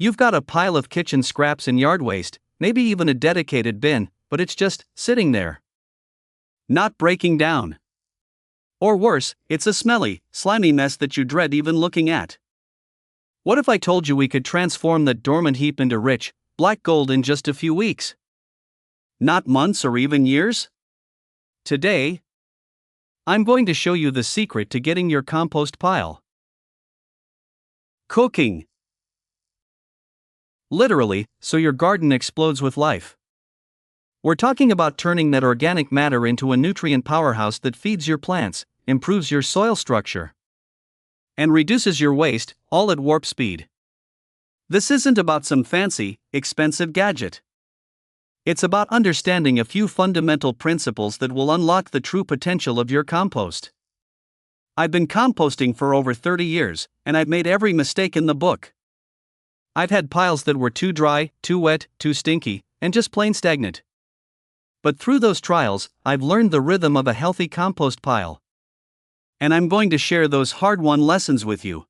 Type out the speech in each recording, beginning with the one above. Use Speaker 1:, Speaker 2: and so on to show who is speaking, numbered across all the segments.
Speaker 1: You've got a pile of kitchen scraps and yard waste, maybe even a dedicated bin, but it's just sitting there, not breaking down. Or worse, it's a smelly, slimy mess that you dread even looking at. What if I told you we could transform that dormant heap into rich, black gold in just a few weeks? Not months or even years? Today, I'm going to show you the secret to getting your compost pile cooking. Literally, so your garden explodes with life. We're talking about turning that organic matter into a nutrient powerhouse that feeds your plants, improves your soil structure, and reduces your waste, all at warp speed. This isn't about some fancy, expensive gadget. It's about understanding a few fundamental principles that will unlock the true potential of your compost. I've been composting for over 30 years, and I've made every mistake in the book. I've had piles that were too dry, too wet, too stinky, and just plain stagnant. But through those trials, I've learned the rhythm of a healthy compost pile. And I'm going to share those hard-won lessons with you.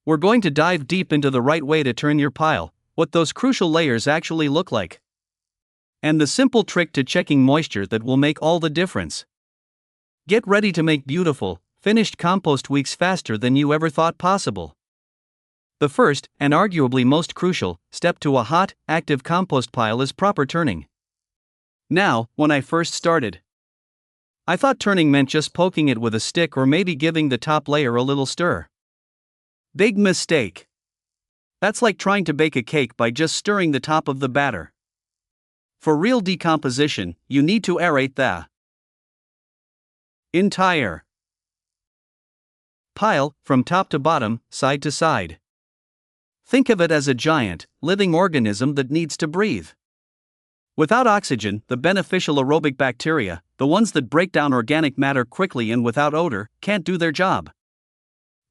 Speaker 1: We're going to dive deep into the right way to turn your pile, what those crucial layers actually look like, and the simple trick to checking moisture that will make all the difference. Get ready to make beautiful, finished compost weeks faster than you ever thought possible. The first, and arguably most crucial, step to a hot, active compost pile is proper turning. Now, when I first started, I thought turning meant just poking it with a stick or maybe giving the top layer a little stir. Big mistake. That's like trying to bake a cake by just stirring the top of the batter. For real decomposition, you need to aerate the entire pile, from top to bottom, side to side. Think of it as a giant, living organism that needs to breathe. Without oxygen, the beneficial aerobic bacteria, the ones that break down organic matter quickly and without odor, can't do their job.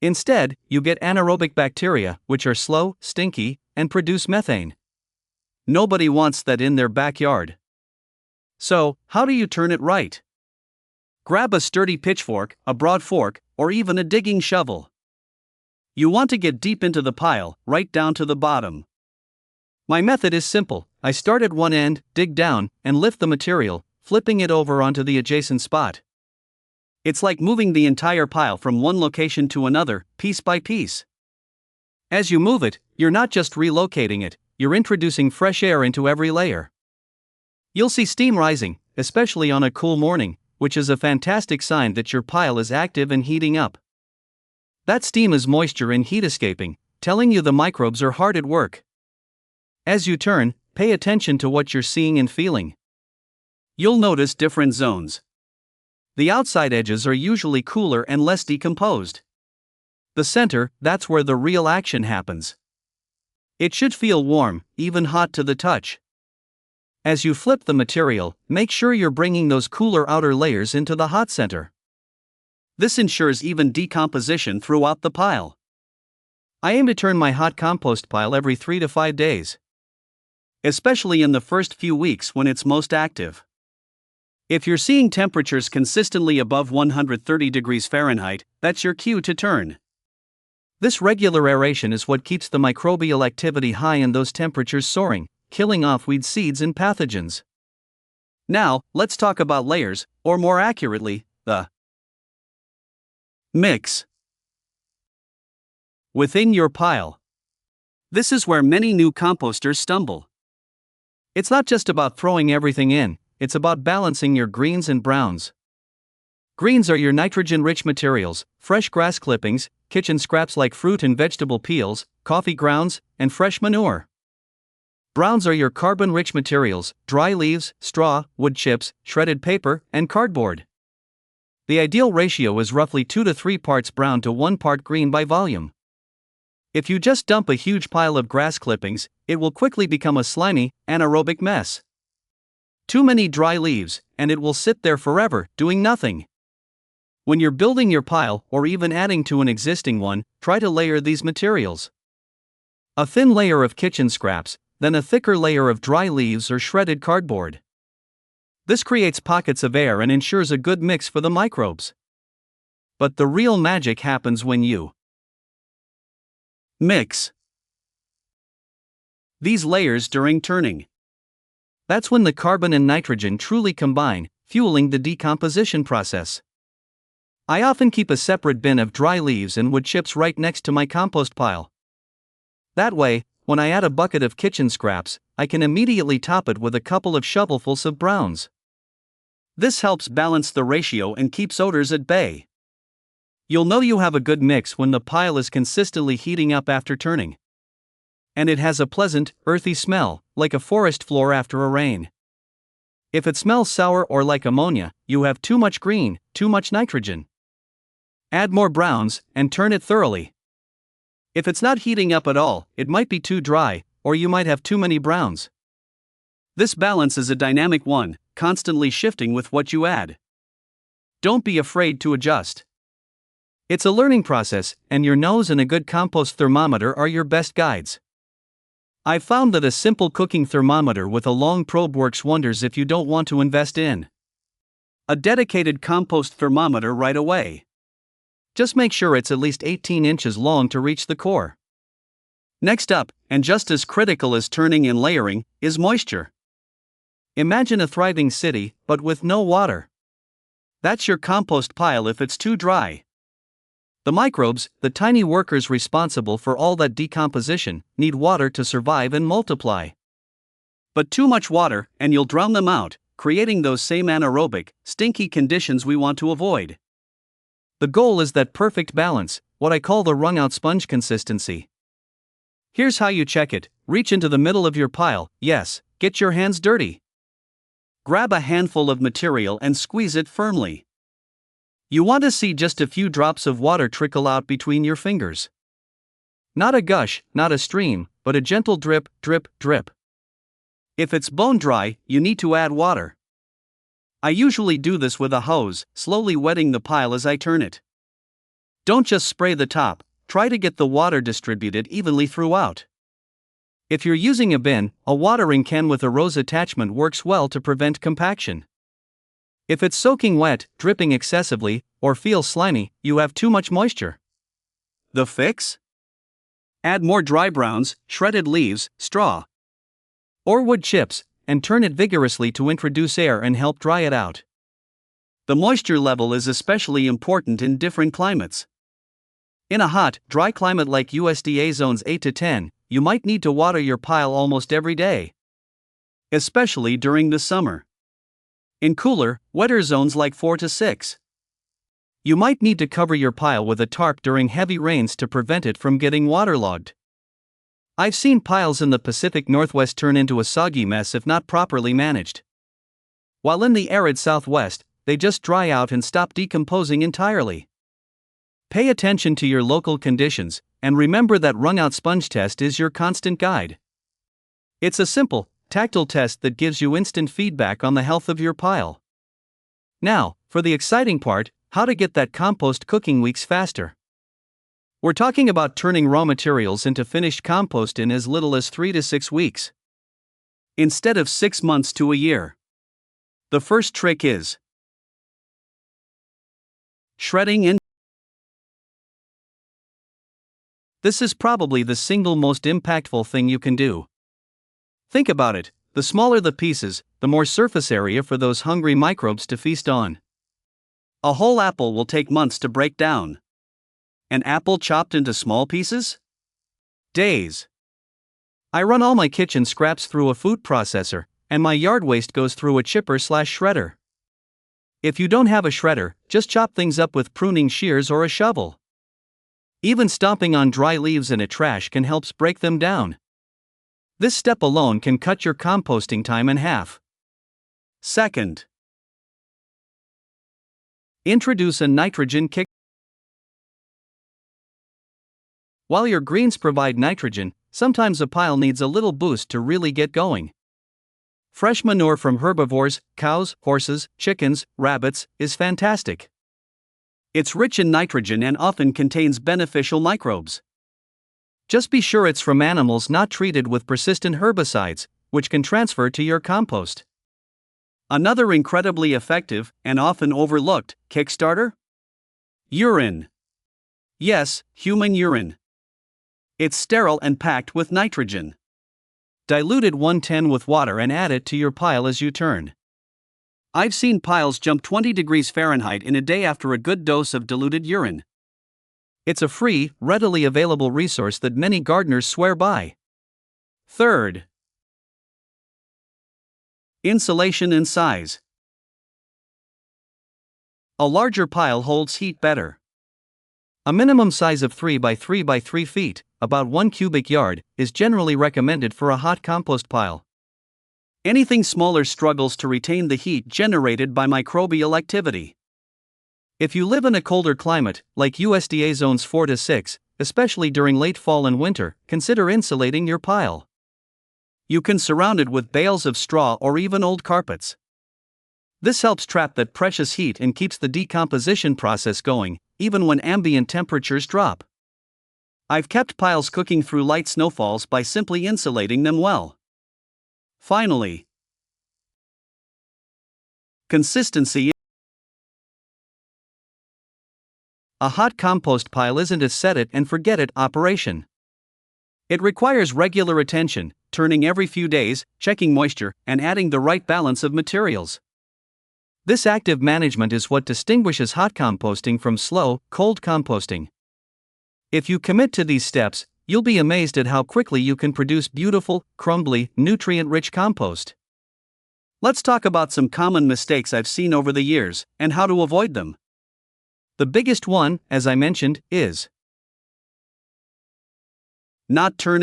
Speaker 1: Instead, you get anaerobic bacteria, which are slow, stinky, and produce methane. Nobody wants that in their backyard. So, how do you turn it right? Grab a sturdy pitchfork, a broad fork, or even a digging shovel. You want to get deep into the pile, right down to the bottom. My method is simple. I start at one end, dig down, and lift the material, flipping it over onto the adjacent spot. It's like moving the entire pile from one location to another, piece by piece. As you move it, you're not just relocating it, you're introducing fresh air into every layer. You'll see steam rising, especially on a cool morning, which is a fantastic sign that your pile is active and heating up. That steam is moisture and heat escaping, telling you the microbes are hard at work. As you turn, pay attention to what you're seeing and feeling. You'll notice different zones. The outside edges are usually cooler and less decomposed. The center, that's where the real action happens. It should feel warm, even hot to the touch. As you flip the material, make sure you're bringing those cooler outer layers into the hot center. This ensures even decomposition throughout the pile. I aim to turn my hot compost pile every 3 to 5 days, especially in the first few weeks when it's most active. If you're seeing temperatures consistently above 130 degrees Fahrenheit, that's your cue to turn. This regular aeration is what keeps the microbial activity high and those temperatures soaring, killing off weed seeds and pathogens. Now, let's talk about layers, or more accurately, the mix within your pile. This is where many new composters stumble. It's not just about throwing everything in, it's about balancing your greens and browns. Greens are your nitrogen-rich materials, fresh grass clippings, kitchen scraps like fruit and vegetable peels, coffee grounds, and fresh manure. Browns are your carbon-rich materials, dry leaves, straw, wood chips, shredded paper, and cardboard. The ideal ratio is roughly 2 to 3 parts brown to 1 part green by volume. If you just dump a huge pile of grass clippings, it will quickly become a slimy, anaerobic mess. Too many dry leaves, and it will sit there forever, doing nothing. When you're building your pile, or even adding to an existing one, try to layer these materials. A thin layer of kitchen scraps, then a thicker layer of dry leaves or shredded cardboard. This creates pockets of air and ensures a good mix for the microbes. But the real magic happens when you mix these layers during turning. That's when the carbon and nitrogen truly combine, fueling the decomposition process. I often keep a separate bin of dry leaves and wood chips right next to my compost pile. That way, when I add a bucket of kitchen scraps, I can immediately top it with a couple of shovelfuls of browns. This helps balance the ratio and keeps odors at bay. You'll know you have a good mix when the pile is consistently heating up after turning. And it has a pleasant, earthy smell, like a forest floor after a rain. If it smells sour or like ammonia, you have too much green, too much nitrogen. Add more browns, and turn it thoroughly. If it's not heating up at all, it might be too dry, or you might have too many browns. This balance is a dynamic one, constantly shifting with what you add. Don't be afraid to adjust. It's a learning process, and your nose and a good compost thermometer are your best guides. I've found that a simple cooking thermometer with a long probe works wonders if you don't want to invest in a dedicated compost thermometer right away. Just make sure it's at least 18 inches long to reach the core. Next up, and just as critical as turning and layering, is moisture. Imagine a thriving city, but with no water. That's your compost pile if it's too dry. The microbes, the tiny workers responsible for all that decomposition, need water to survive and multiply. But too much water, and you'll drown them out, creating those same anaerobic, stinky conditions we want to avoid. The goal is that perfect balance, what I call the wrung-out sponge consistency. Here's how you check it: reach into the middle of your pile, yes, get your hands dirty. Grab a handful of material and squeeze it firmly. You want to see just a few drops of water trickle out between your fingers. Not a gush, not a stream, but a gentle drip, drip, drip. If it's bone dry, you need to add water. I usually do this with a hose, slowly wetting the pile as I turn it. Don't just spray the top, try to get the water distributed evenly throughout. If you're using a bin, a watering can with a rose attachment works well to prevent compaction. If it's soaking wet, dripping excessively, or feels slimy, you have too much moisture. The fix? Add more dry browns, shredded leaves, straw, or wood chips, and turn it vigorously to introduce air and help dry it out. The moisture level is especially important in different climates. In a hot, dry climate like USDA zones 8 to 10, you might need to water your pile almost every day, especially during the summer. In cooler, wetter zones like 4 to 6, you might need to cover your pile with a tarp during heavy rains to prevent it from getting waterlogged. I've seen piles in the Pacific Northwest turn into a soggy mess if not properly managed. While in the arid Southwest, they just dry out and stop decomposing entirely. Pay attention to your local conditions, and remember that wrung-out sponge test is your constant guide. It's a simple, tactile test that gives you instant feedback on the health of your pile. Now, for the exciting part, how to get that compost cooking weeks faster. We're talking about turning raw materials into finished compost in as little as 3 to 6 weeks, instead of 6 months to a year. The first trick is shredding and this is probably the single most impactful thing you can do. Think about it, the smaller the pieces, the more surface area for those hungry microbes to feast on. A whole apple will take months to break down. An apple chopped into small pieces? Days. I run all my kitchen scraps through a food processor, and my yard waste goes through a chipper/shredder. If you don't have a shredder, just chop things up with pruning shears or a shovel. Even stomping on dry leaves in a trash can help break them down. This step alone can cut your composting time in half. Second, introduce a nitrogen kick. While your greens provide nitrogen, sometimes a pile needs a little boost to really get going. Fresh manure from herbivores, cows, horses, chickens, rabbits, is fantastic. It's rich in nitrogen and often contains beneficial microbes. Just be sure it's from animals not treated with persistent herbicides, which can transfer to your compost. Another incredibly effective, and often overlooked, Kickstarter? Urine. Yes, human urine. It's sterile and packed with nitrogen. Dilute it 1:10 with water and add it to your pile as you turn. I've seen piles jump 20 degrees Fahrenheit in a day after a good dose of diluted urine. It's a free, readily available resource that many gardeners swear by. Third, insulation and size. A larger pile holds heat better. A minimum size of 3 by 3 by 3 feet, about 1 cubic yard, is generally recommended for a hot compost pile. Anything smaller struggles to retain the heat generated by microbial activity. If you live in a colder climate, like USDA zones 4 to 6, especially during late fall and winter, consider insulating your pile. You can surround it with bales of straw or even old carpets. This helps trap that precious heat and keeps the decomposition process going, even when ambient temperatures drop. I've kept piles cooking through light snowfalls by simply insulating them well. Finally, consistency. A hot compost pile isn't a set it and forget it operation. It requires regular attention, turning every few days, checking moisture, and adding the right balance of materials. This active management is what distinguishes hot composting from slow, cold composting. If you commit to these steps, you'll be amazed at how quickly you can produce beautiful, crumbly, nutrient-rich compost. Let's talk about some common mistakes I've seen over the years, and how to avoid them. The biggest one, as I mentioned, is not turning.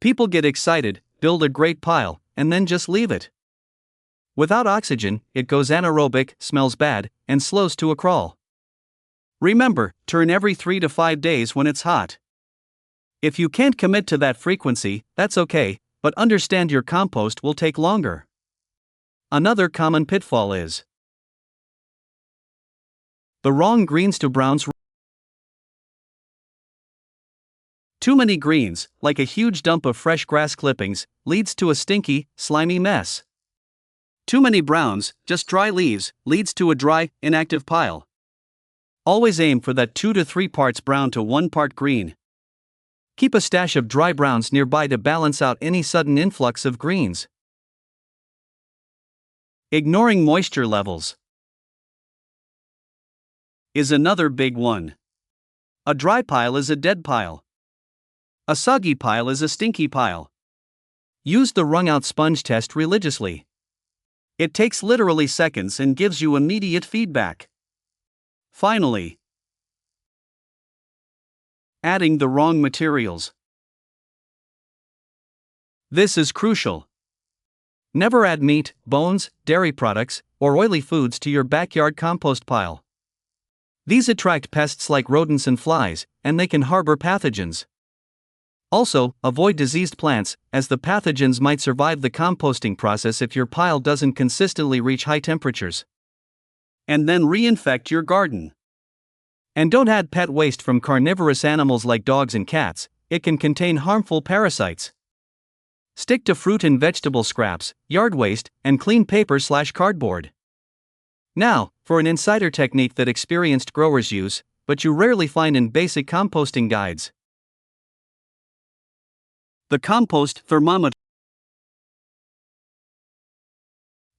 Speaker 1: People get excited, build a great pile, and then just leave it. Without oxygen, it goes anaerobic, smells bad, and slows to a crawl. Remember, turn every 3 to 5 days when it's hot. If you can't commit to that frequency, that's okay, but understand your compost will take longer. Another common pitfall is the wrong greens to browns. Too many greens, like a huge dump of fresh grass clippings, leads to a stinky, slimy mess. Too many browns, just dry leaves, leads to a dry, inactive pile. Always aim for that 2 to 3 parts brown to 1 part green. Keep a stash of dry browns nearby to balance out any sudden influx of greens. Ignoring moisture levels is another big one. A dry pile is a dead pile. A soggy pile is a stinky pile. Use the wrung-out sponge test religiously. It takes literally seconds and gives you immediate feedback. Finally, adding the wrong materials. This is crucial. Never add meat, bones, dairy products, or oily foods to your backyard compost pile. These attract pests like rodents and flies, and they can harbor pathogens. Also, avoid diseased plants, as the pathogens might survive the composting process if your pile doesn't consistently reach high temperatures. And then reinfect your garden. And don't add pet waste from carnivorous animals like dogs and cats, it can contain harmful parasites. Stick to fruit and vegetable scraps, yard waste, and clean paper/cardboard. Now, for an insider technique that experienced growers use, but you rarely find in basic composting guides. The compost thermometer.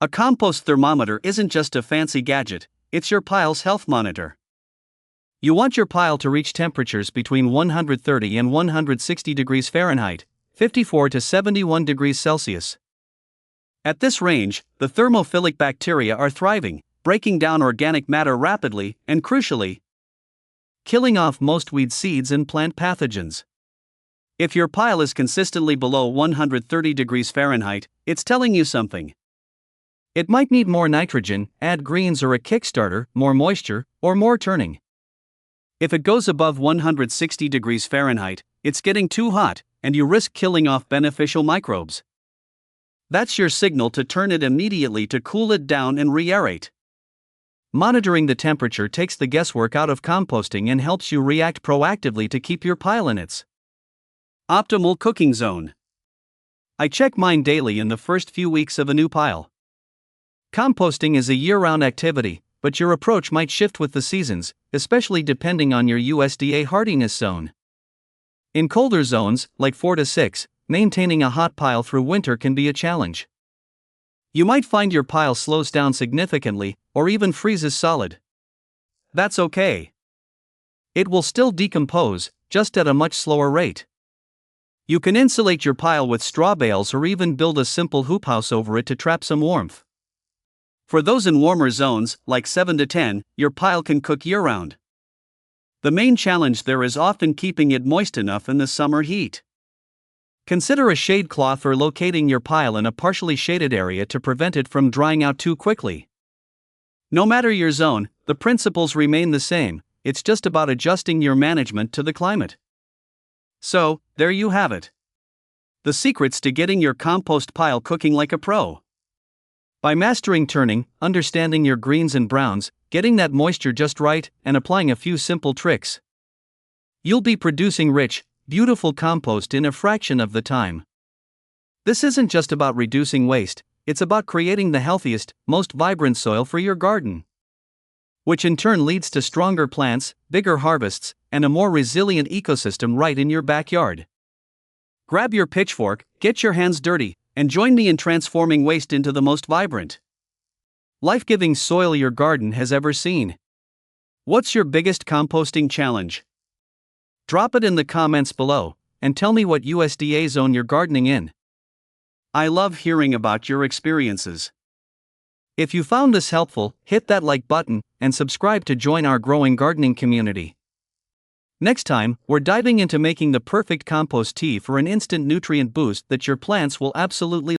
Speaker 1: A compost thermometer isn't just a fancy gadget, it's your pile's health monitor. You want your pile to reach temperatures between 130 and 160 degrees Fahrenheit, 54 to 71 degrees Celsius. At this range, the thermophilic bacteria are thriving, breaking down organic matter rapidly and, crucially, killing off most weed seeds and plant pathogens. If your pile is consistently below 130 degrees Fahrenheit, it's telling you something. It might need more nitrogen, add greens or a Kickstarter, more moisture, or more turning. If it goes above 160 degrees Fahrenheit, it's getting too hot, and you risk killing off beneficial microbes. That's your signal to turn it immediately to cool it down and re-aerate. Monitoring the temperature takes the guesswork out of composting and helps you react proactively to keep your pile in its optimal cooking zone. I check mine daily in the first few weeks of a new pile. Composting is a year-round activity, but your approach might shift with the seasons, especially depending on your USDA hardiness zone. In colder zones, like 4 to 6, maintaining a hot pile through winter can be a challenge. You might find your pile slows down significantly, or even freezes solid. That's okay. It will still decompose, just at a much slower rate. You can insulate your pile with straw bales or even build a simple hoop house over it to trap some warmth. For those in warmer zones, like 7 to 10, your pile can cook year-round. The main challenge there is often keeping it moist enough in the summer heat. Consider a shade cloth or locating your pile in a partially shaded area to prevent it from drying out too quickly. No matter your zone, the principles remain the same, it's just about adjusting your management to the climate. So, there you have it. The secrets to getting your compost pile cooking like a pro. By mastering turning, understanding your greens and browns, getting that moisture just right, and applying a few simple tricks, you'll be producing rich, beautiful compost in a fraction of the time. This isn't just about reducing waste, it's about creating the healthiest, most vibrant soil for your garden, which in turn leads to stronger plants, bigger harvests, and a more resilient ecosystem right in your backyard. Grab your pitchfork, get your hands dirty, and join me in transforming waste into the most vibrant, life-giving soil your garden has ever seen. What's your biggest composting challenge? Drop it in the comments below, and tell me what USDA zone you're gardening in. I love hearing about your experiences. If you found this helpful, hit that like button, and subscribe to join our growing gardening community. Next time, we're diving into making the perfect compost tea for an instant nutrient boost that your plants will absolutely